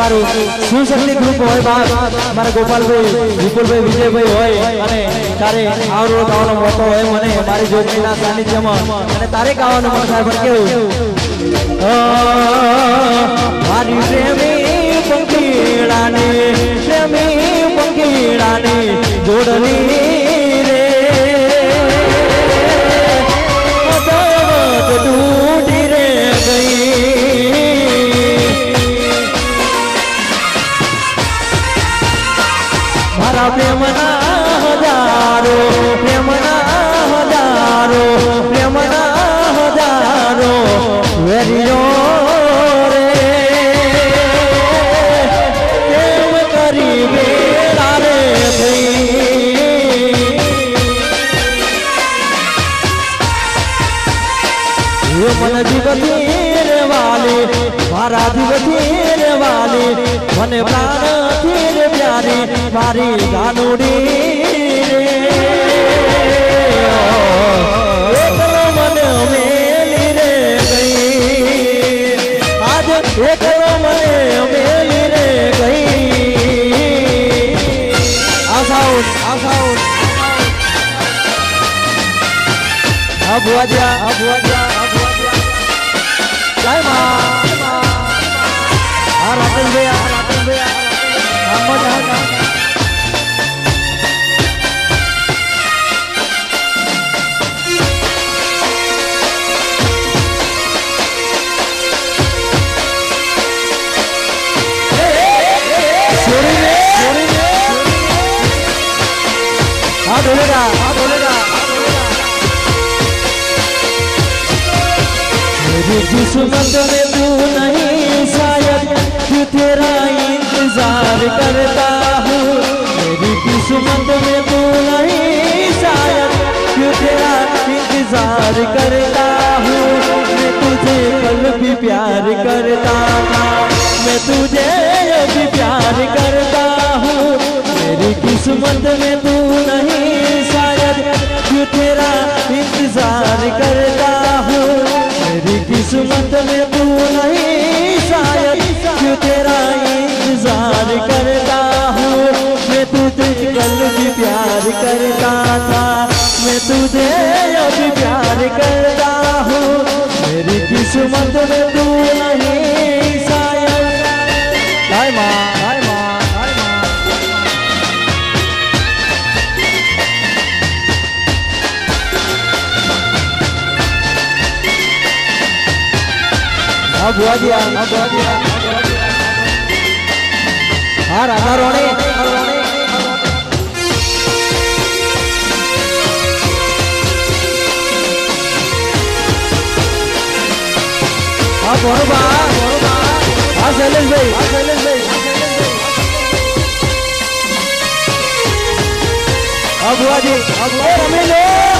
અમારું સુશક્તિ ગ્રુપ હોય બાપ મારા ગોપાલભાઈ વિપુલભાઈ વિજયભાઈ હોય અને તારે આવરો ગાવાનો મોકો હોય મને મારી જોગણીના સાનિધ્યમાં અને તારે ગાવાનું મન થાય પણ કેવું મારી પ્રેમી પંખીડાની જોડણી રે ડૂડી રે ગઈ મારા પ્રેમના હજારો વેરીઓ રે કેમ કરી બેડા રે ભાઈ મન જીવતી રે વાલી મારા જીવતી રે વાલી મને પ્રાણથી રે પ્યારી મારી ગાનુડી રે એકલો મને મેલી રે ગઈ આજ એકલો મને મેલી રે ગઈ આસાઉ અબુઆજા જય માં આ રાતનભાઈ ढोलेगा मेरी किस्मत में तू नहीं शायद क्यों तेरा इंतजार करता हूँ मेरी किस्मत में तू नहीं शायद क्यों तेरा इंतजार करता हूँ मैं तुझे कल भी प्यार करता था मैं तुझे अभी प्यार करता हूँ मेरी किस्मत में तू नहीं शायद क्यों तेरा इंतजार करता हूँ मेरी किस्मत में तू नहीं शायद क्यों तेरा इंतजार करता हूँ मैं तुझे कल भी प्यार करता था मैं तुझे अभी प्यार करता हूँ मेरी किस्मत में तू नहीं शायद हाय माँ बुआ दिया हाँ राधा रोने हाँ बोरबा हाँ शैलेश भाई हाँ बुआ जी हाँ रमेश